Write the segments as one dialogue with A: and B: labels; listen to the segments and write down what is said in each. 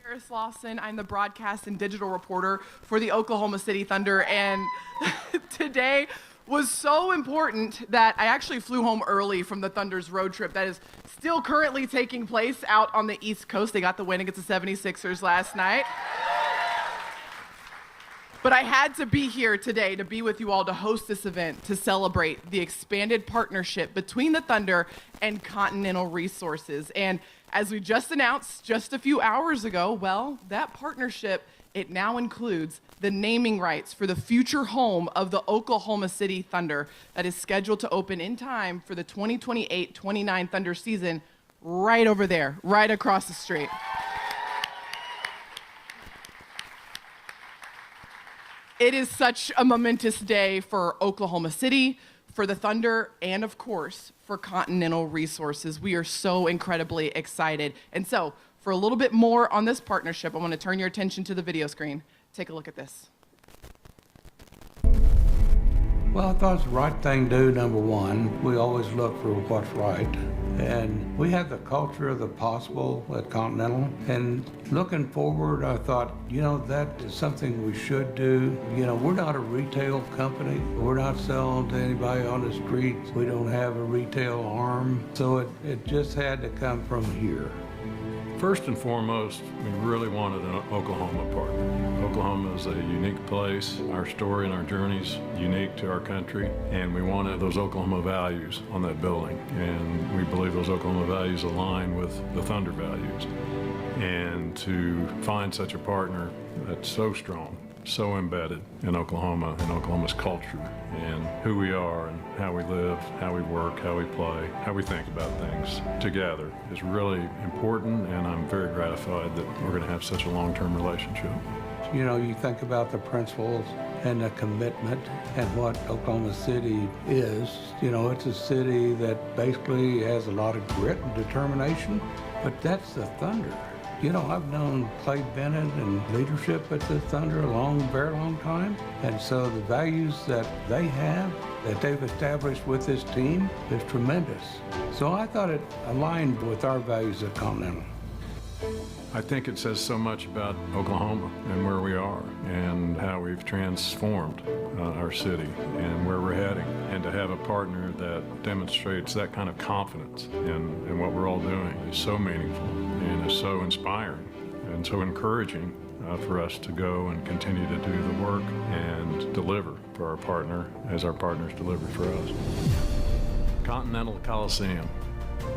A: Paris Lawson. I'm the broadcast and digital reporter for the Oklahoma City Thunder, and today was so important that I actually flew home early from the Thunder's road trip that is still currently taking place out on the East Coast. They got the win against the 76ers last night. But I had to be here today to be with you all to host this event to celebrate the expanded partnership between the Thunder and Continental Resources. And as we just announced just a few hours ago, well, that partnership, it now includes the naming rights for the future home of the Oklahoma City Thunder that is scheduled to open in time for the 2028-29 Thunder season right over there, right across the street. It is such a momentous day for Oklahoma City, for the Thunder, and of course, for Continental Resources. We are so incredibly excited. And so, for a little bit more on this partnership, I want to turn your attention to the video screen. Take a look at this.
B: Well, I thought it's the right thing to do, number one. We always look for what's right. And we have the culture of the possible at Continental. And looking forward, I thought, that is something we should do. We're not a retail company. We're not selling to anybody on the streets. We don't have a retail arm. So it just had to come from here.
C: First and foremost, we really wanted an Oklahoma partner. Oklahoma is a unique place. Our story and our journey's unique to our country, and we wanted those Oklahoma values on that building. And we believe those Oklahoma values align with the Thunder values. And to find such a partner that's so strong, so embedded in Oklahoma and Oklahoma's culture and who we are and how we live, how we work, how we play, how we think about things together is really important, and I'm very gratified that we're going to have such a long-term relationship.
B: You think about the principles and the commitment and what Oklahoma City is. It's a city that basically has a lot of grit and determination, but that's the Thunder. I've known Clay Bennett and leadership at the Thunder a very long time. And so the values that they have, that they've established with this team, is tremendous. So I thought it aligned with our values at Continental.
C: I think it says so much about Oklahoma and where we are and how we've transformed our city and where we're heading. And to have a partner that demonstrates that kind of confidence in what we're all doing is so meaningful and is so inspiring and so encouraging for us to go and continue to do the work and deliver for our partner as our partners deliver for us. Continental Coliseum,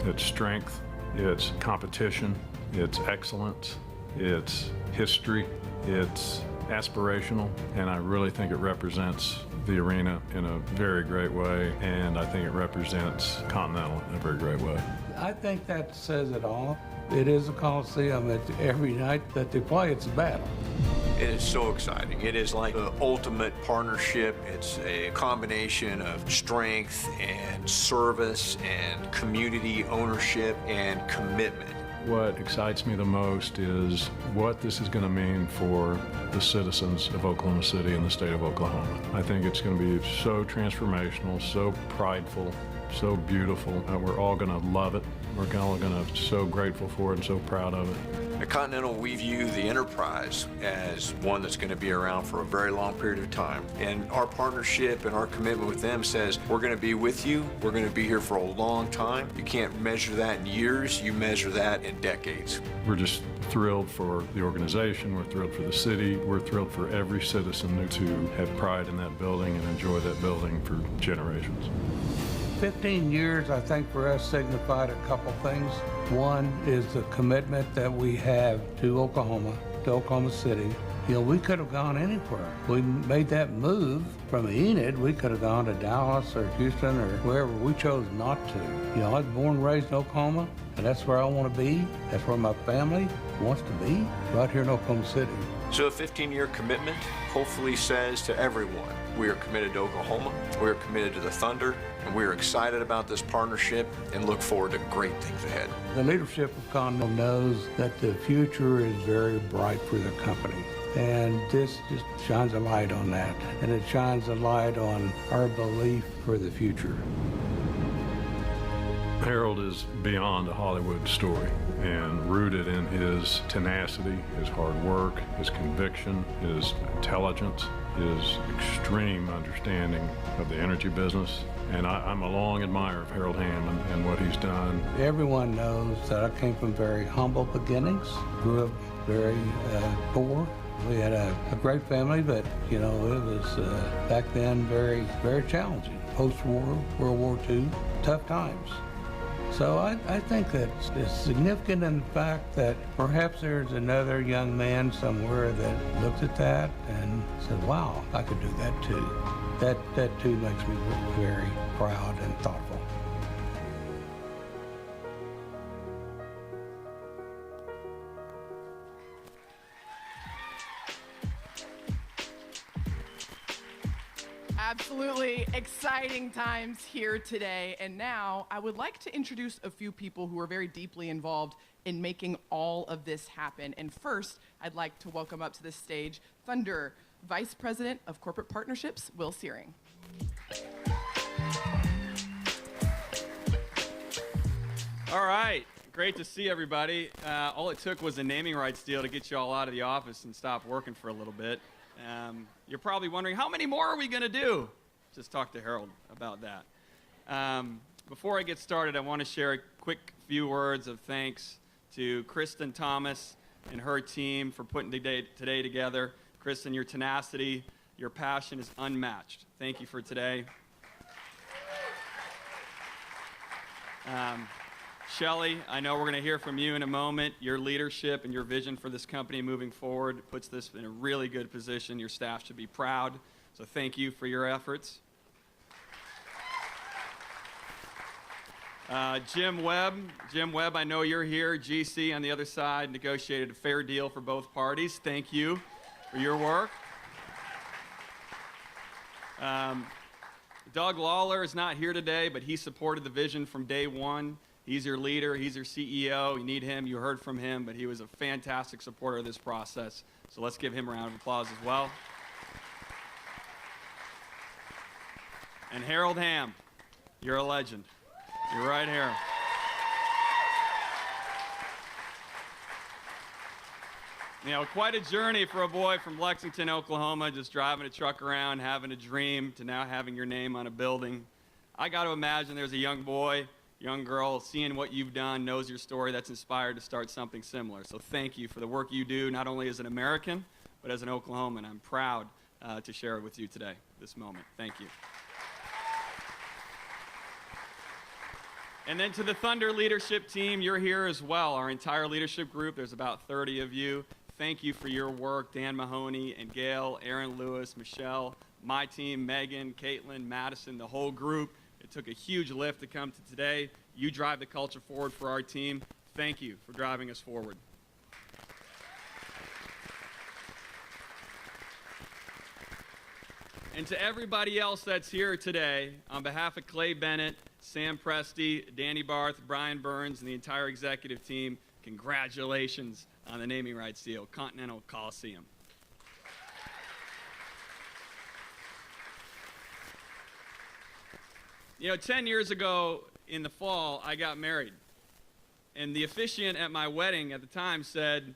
C: its strength, its competition, it's excellence, it's history, it's aspirational, and I really think it represents the arena in a very great way, and I think it represents Continental in a very great way.
B: I think that says it all. It is a Coliseum. Every night that they play, it's a battle.
D: It is so exciting. It is like the ultimate partnership. It's a combination of strength and service and community ownership and commitment.
C: What excites me the most is what this is going to mean for the citizens of Oklahoma City and the state of Oklahoma. I think it's going to be so transformational, so prideful, so beautiful. We're all going to love it. We're all going to be so grateful for it and so proud of it.
D: At Continental, we view the enterprise as one that's going to be around for a very long period of time. And our partnership and our commitment with them says we're going to be with you. We're going to be here for a long time. You can't measure that in years. You measure that in decades.
C: We're just thrilled for the organization. We're thrilled for the city. We're thrilled for every citizen to have pride in that building and enjoy that building for generations.
B: 15 years, I think, for us signified a couple things. One is the commitment that we have to Oklahoma, to Oklahoma City. We could have gone anywhere. We made that move from Enid. We could have gone to Dallas or Houston or wherever. We chose not to. I was born and raised in Oklahoma, and that's where I want to be. That's where my family wants to be, right here in Oklahoma City.
D: So a 15-year commitment hopefully says to everyone, we are committed to Oklahoma, we are committed to the Thunder, and we are excited about this partnership and look forward to great things ahead.
B: The leadership of Continental knows that the future is very bright for the company. And this just shines a light on that. And it shines a light on our belief for the future.
C: Harold is beyond a Hollywood story and rooted in his tenacity, his hard work, his conviction, his intelligence, his extreme understanding of the energy business. And I'm a long admirer of Harold Hamm and what he's done.
B: Everyone knows that I came from very humble beginnings, grew up very poor. We had a great family, but, you know, it was back then very, very challenging. Post-war, World War II, tough times. So I think that it's significant in the fact that perhaps there's another young man somewhere that looked at that and said, wow, I could do that too. That too makes me very proud and thoughtful.
A: Absolutely exciting times here today. And now I would like to introduce a few people who are very deeply involved in making all of this happen. And first, I'd like to welcome up to the stage Thunder Vice President of Corporate Partnerships, Will Searing.
E: All right, great to see everybody. All it took was a naming rights deal to get you all out of the office and stop working for a little bit. You're probably wondering, how many more are we going to do? Just talk to Harold about that. Before I get started, I want to share a quick few words of thanks to Kristen Thomas and her team for putting today together. Kristen, your tenacity, your passion is unmatched. Thank you for today. Shelley, I know we're going to hear from you in a moment. Your leadership and your vision for this company moving forward puts this in a really good position. Your staff should be proud. So thank you for your efforts. Jim Webb, I know you're here. GC on the other side negotiated a fair deal for both parties. Thank you for your work. Doug Lawler is not here today, but he supported the vision from day one. He's your leader, he's your CEO, you need him, you heard from him, but he was a fantastic supporter of this process. So let's give him a round of applause as well. And Harold Hamm, you're a legend. You're right here. You know, quite a journey for a boy from Lexington, Oklahoma, just driving a truck around, having a dream, to now having your name on a building. I got to imagine there's a young boy, young girl, seeing what you've done, knows your story, that's inspired to start something similar. So thank you for the work you do, not only as an American, but as an Oklahoman. I'm proud to share it with you today, this moment. Thank you. And then to the Thunder leadership team, you're here as well. Our entire leadership group, there's about 30 of you. Thank you for your work, Dan Mahoney and Gail, Aaron Lewis, Michelle, my team, Megan, Caitlin, Madison, the whole group. It took a huge lift to come to today. You drive the culture forward for our team. Thank you for driving us forward. And to everybody else that's here today, on behalf of Clay Bennett, Sam Presti, Danny Barth, Brian Burns, and the entire executive team, congratulations on the naming rights deal, Continental Coliseum. You know, 10 years ago in the fall, I got married. And the officiant at my wedding at the time said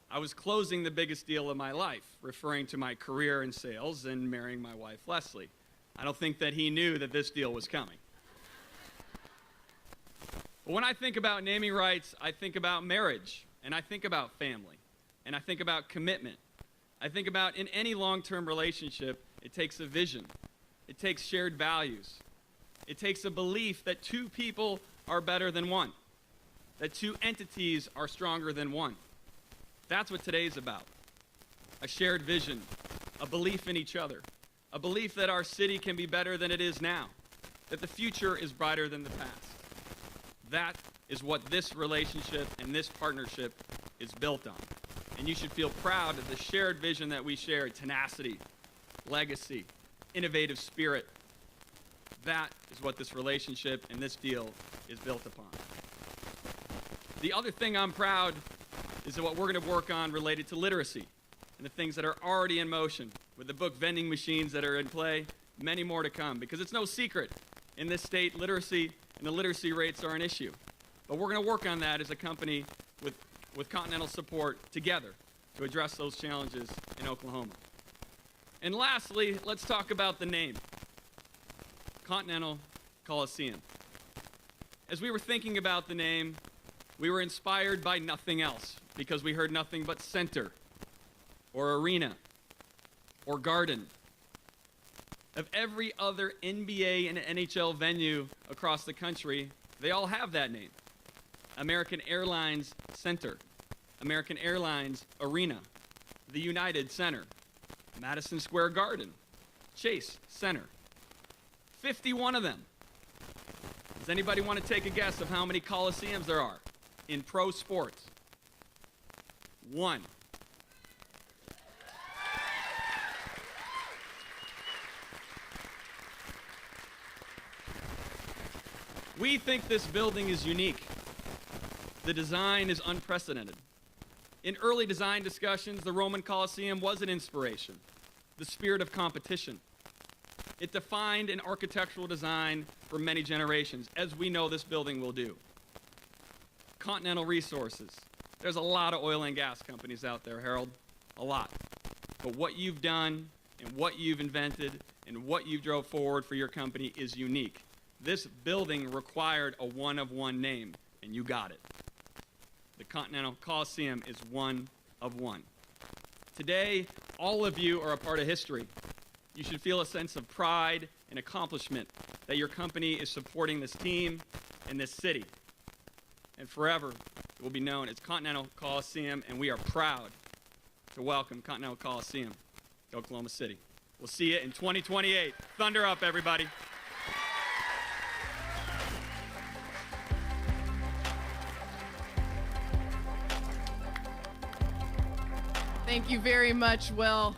E: I was closing the biggest deal of my life, referring to my career in sales and marrying my wife, Leslie. I don't think that he knew that this deal was coming. But when I think about naming rights, I think about marriage, and I think about family, and I think about commitment. I think about in any long-term relationship, it takes a vision. It takes shared values. It takes a belief that two people are better than one, that two entities are stronger than one. That's what today's about. A shared vision, a belief in each other, a belief that our city can be better than it is now, that the future is brighter than the past. That is what this relationship and this partnership is built on. And you should feel proud of the shared vision that we share, tenacity, legacy, innovative spirit. That is what this relationship and this deal is built upon. The other thing I'm proud is that what we're going to work on related to literacy and the things that are already in motion with the book vending machines that are in play, many more to come, because it's no secret in this state, literacy and the literacy rates are an issue. But we're going to work on that as a company with Continental support together to address those challenges in Oklahoma. And lastly, let's talk about the name, Continental Coliseum. As we were thinking about the name, we were inspired by nothing else because we heard nothing but center or arena or garden. Of every other NBA and NHL venue across the country, they all have that name. American Airlines Center, American Airlines Arena, the United Center, Madison Square Garden, Chase Center. 51 of them. Does anybody want to take a guess of how many coliseums there are in pro sports? 1. We think this building is unique. The design is unprecedented. In early design discussions, the Roman Colosseum was an inspiration, the spirit of competition. It defined an architectural design for many generations, as we know this building will do. Continental Resources. There's a lot of oil and gas companies out there, Harold, a lot. But what you've done and what you've invented and what you drove forward for your company is unique. This building required a one-of-one name, and you got it. The Continental Coliseum is one of one. Today, all of you are a part of history. You should feel a sense of pride and accomplishment that your company is supporting this team and this city. And forever, it will be known as Continental Coliseum, and we are proud to welcome Continental Coliseum to Oklahoma City. We'll see you in 2028. Thunder up, everybody.
A: Thank you very much. Well,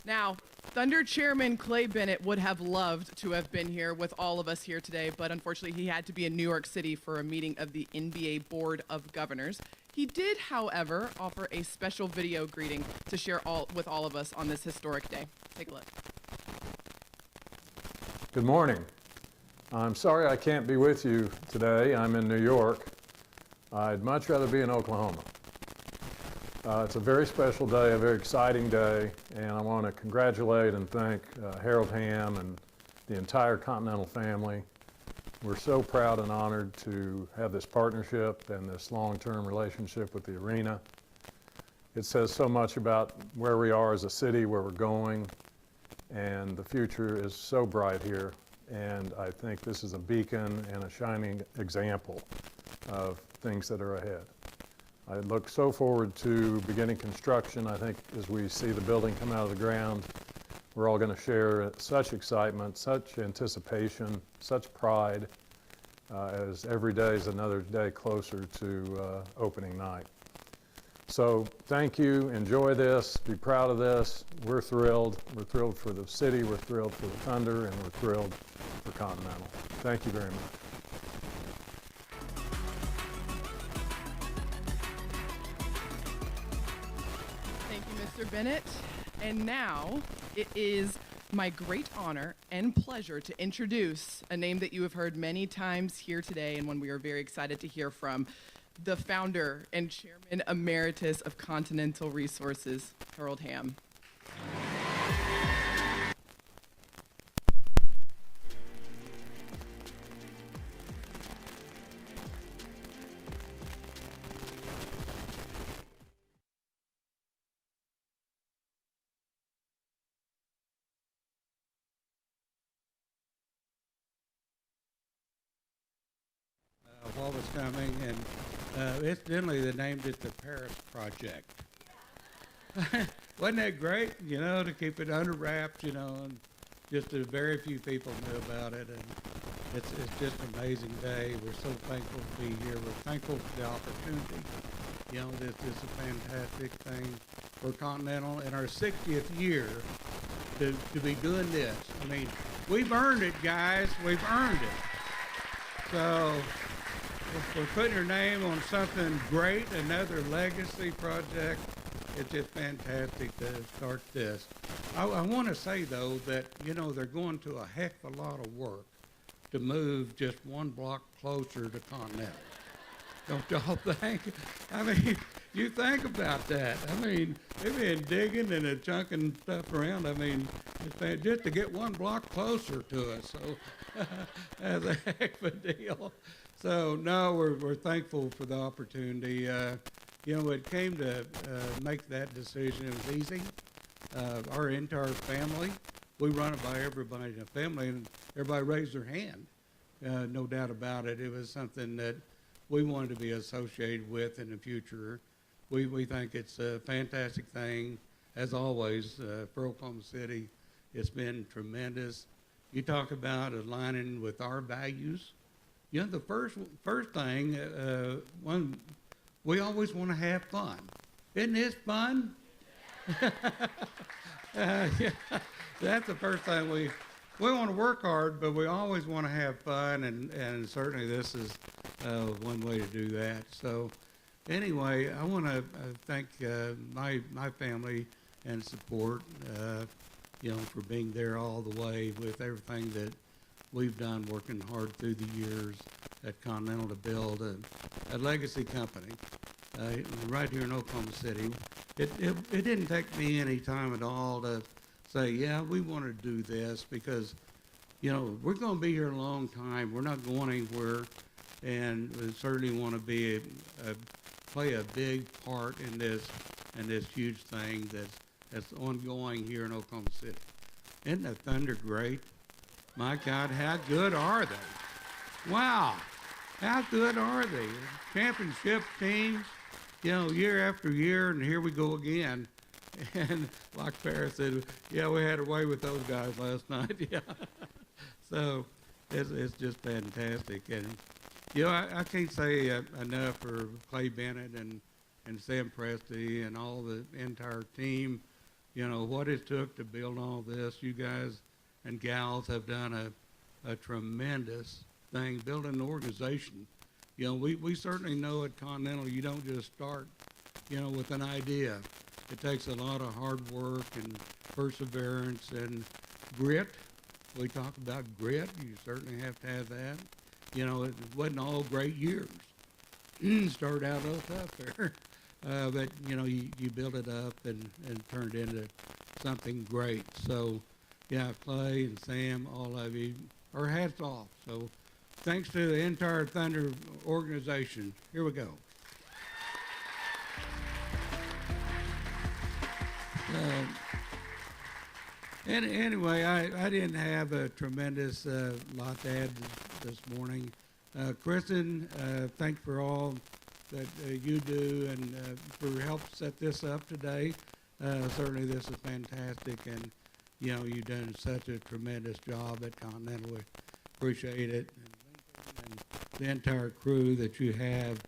A: now, Thunder Chairman Clay Bennett would have loved to have been here with all of us here today, but unfortunately he had to be in New York City for a meeting of the NBA Board of Governors. He did, however, offer a special video greeting to share with all of us on this historic day. Take a look.
C: Good morning. I'm sorry I can't be with you today. I'm in New York. I'd much rather be in Oklahoma. It's a very special day, a very exciting day, and I want to congratulate and thank Harold Hamm and the entire Continental family. We're so proud and honored to have this partnership and this long-term relationship with the arena. It says so much about where we are as a city, where we're going, and the future is so bright here, and I think this is a beacon and a shining example of things that are ahead. I look so forward to beginning construction. I think as we see the building come out of the ground, we're all going to share such excitement, such anticipation, such pride, as every day is another day closer to opening night. So thank you, enjoy this, be proud of this. We're thrilled. We're thrilled for the city, we're thrilled for the Thunder, and we're thrilled for Continental. Thank you very much.
A: Mr. Bennett. And now it is my great honor and pleasure to introduce a name that you have heard many times here today and one we are very excited to hear from, the founder and chairman emeritus of Continental Resources, Harold Hamm.
B: What was coming, and incidentally they named it the Paris Project. Wasn't that great, you know, to keep it under wraps, you know, and just a very few people knew about it, and it's just an amazing day. We're so thankful to be here. We're thankful for the opportunity. You know, this is a fantastic thing for Continental in our 60th year to be doing this. I mean, we've earned it, guys. We've earned it. So we're putting your name on something great, another legacy project. It's just fantastic to start this. I want to say, though, that, you know, they're going to a heck of a lot of work to move just one block closer to Continental. Don't y'all think? I mean, you think about that. I mean, they've been digging and chunking stuff around. I mean, it's been just to get one block closer to us. So that's a heck of a deal. So no, we're thankful for the opportunity. You know, it came to make that decision. It was easy. Our entire family, we run it by everybody in the family, and everybody raised their hand. No doubt about it. It was something that we wanted to be associated with in the future. We think it's a fantastic thing. As always, for Oklahoma City, it's been tremendous. You talk about aligning with our values. You know, the first thing, we always want to have fun. Isn't this fun? Yeah, that's the first thing. We want to work hard, but we always want to have fun, and certainly this is one way to do that. So anyway, I want to thank my family and support, you know, for being there all the way with everything that we've done, working hard through the years at Continental to build a legacy company right here in Oklahoma City. It didn't take me any time at all to say, yeah, we want to do this because, you know, we're going to be here a long time. We're not going anywhere, and we certainly want to be play a big part in this huge thing that's ongoing here in Oklahoma City. Isn't the Thunder great? My God, how good are they? Wow, how good are they? Championship teams, you know, year after year, and here we go again. And like Paris said, yeah, we had away with those guys last night. Yeah. So it's just fantastic. And, you know, I can't say enough for Clay Bennett and Sam Presti and all the entire team, you know, what it took to build all this. You guys and gals have done a tremendous thing, building an organization. You know, we certainly know at Continental you don't just start, you know, with an idea. It takes a lot of hard work and perseverance and grit. We talk about grit. You certainly have to have that. You know, it wasn't all great years. Started out a little tough there. But, you know, you build it up and turned it into something great. So, yeah, Clay and Sam, all of you, our hats off. So thanks to the entire Thunder organization. Here we go. Anyway, I didn't have a tremendous lot to add this morning. Kristen, thanks for all that you do and for help set this up today. Certainly this is fantastic, and you know, you've done such a tremendous job at Continental. We appreciate it. And the entire crew that you have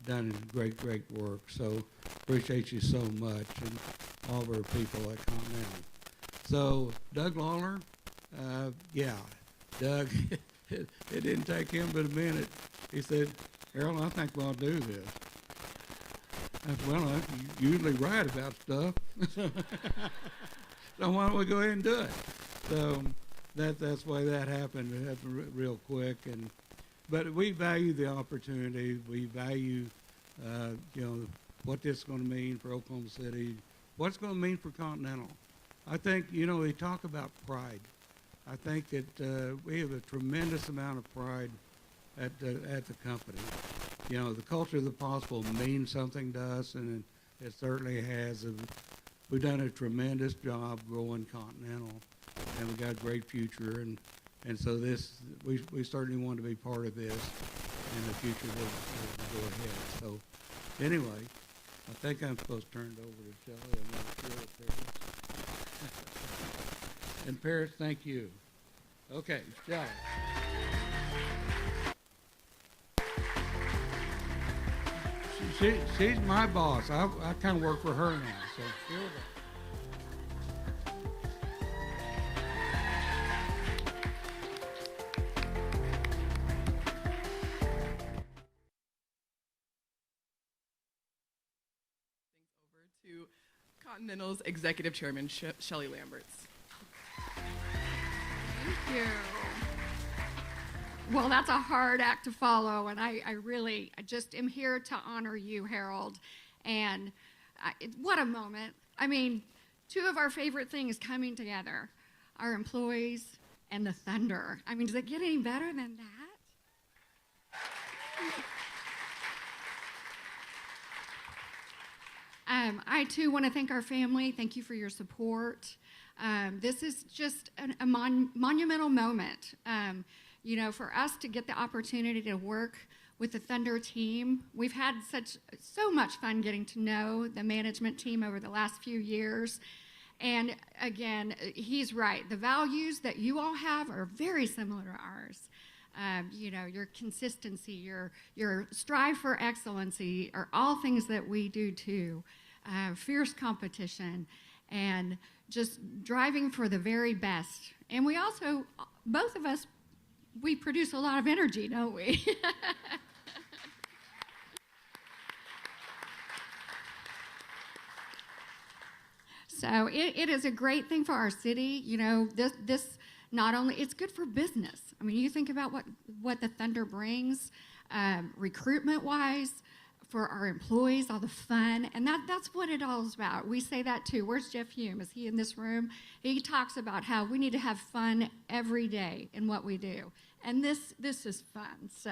B: done great work. So appreciate you so much, and all of our people at Continental. So Doug Lawler, yeah, Doug, it didn't take him but a minute. He said, Harold, I think we'll do this. I said, well, I usually write about stuff. So why don't we go ahead and do it? So that's why that happened. It happened real quick. But we value the opportunity. We value, you know, what this is going to mean for Oklahoma City, what it's going to mean for Continental. I think, you know, we talk about pride. I think that we have a tremendous amount of pride at the company. You know, the culture of the possible means something to us, and it certainly has. We've done a tremendous job growing Continental, and we've got a great future. And so we certainly want to be part of this in the future that will go ahead. So anyway, I think I'm supposed to turn it over to Shelley. I'm not sure if there is. And Paris, thank you. Okay, Shelley. She's my boss. I kind of work for her now, so here we go.
A: Over to Continental's Executive Chairman, Shelley Lamberts.
F: Thank you. Well, that's a hard act to follow, and I just am here to honor you, Harold. And what a moment. I mean, two of our favorite things coming together, our employees and the Thunder. I mean, does it get any better than that? I, too, want to thank our family. Thank you for your support. This is just a monumental moment. You know, for us to get the opportunity to work with the Thunder team. We've had so much fun getting to know the management team over the last few years. And again, he's right. The values that you all have are very similar to ours. You know, your consistency, your strive for excellency are all things that we do too. Fierce competition and just driving for the very best. And we also, both of us, we produce a lot of energy, don't we? So it is a great thing for our city. You know, this not only, it's good for business. I mean, you think about what the Thunder brings, recruitment-wise, for our employees, all the fun, and that's what it all is about. We say that too. Where's Jeff Hume? Is he in this room? He talks about how we need to have fun every day in what we do. And this is fun. So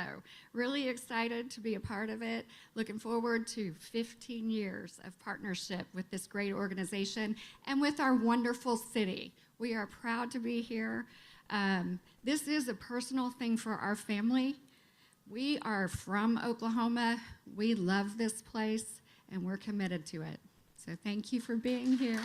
F: really excited to be a part of it. Looking forward to 15 years of partnership with this great organization and with our wonderful city. We are proud to be here. This is a personal thing for our family. We are from Oklahoma. We love this place, and we're committed to it. So thank you for being here.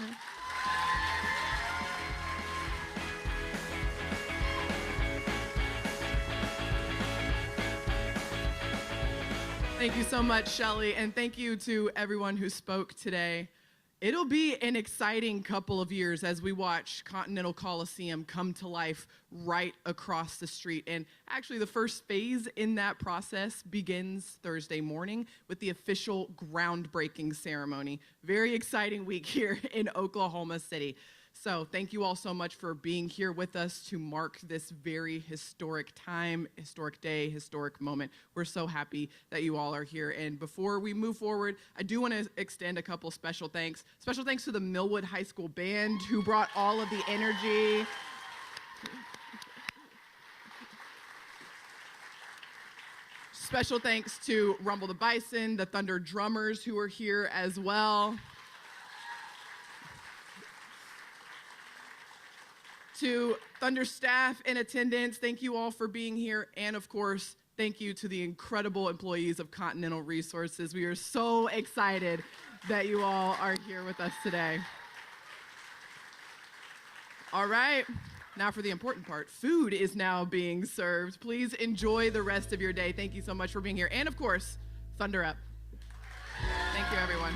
A: Thank you so much, Shelley, and thank you to everyone who spoke today. It'll be an exciting couple of years as we watch Continental Coliseum come to life right across the street. And actually, the first phase in that process begins Thursday morning with the official groundbreaking ceremony. Very exciting week here in Oklahoma City. So thank you all so much for being here with us to mark this very historic time, historic day, historic moment. We're so happy that you all are here. And before we move forward, I do want to extend a couple special thanks. Special thanks to the Millwood High School Band who brought all of the energy. Special thanks to Rumble the Bison, the Thunder drummers who are here as well. To Thunder staff in attendance, thank you all for being here. And of course, thank you to the incredible employees of Continental Resources. We are so excited that you all are here with us today. All right, now for the important part. Food is now being served. Please enjoy the rest of your day. Thank you so much for being here. And of course, Thunder up. Thank you, everyone.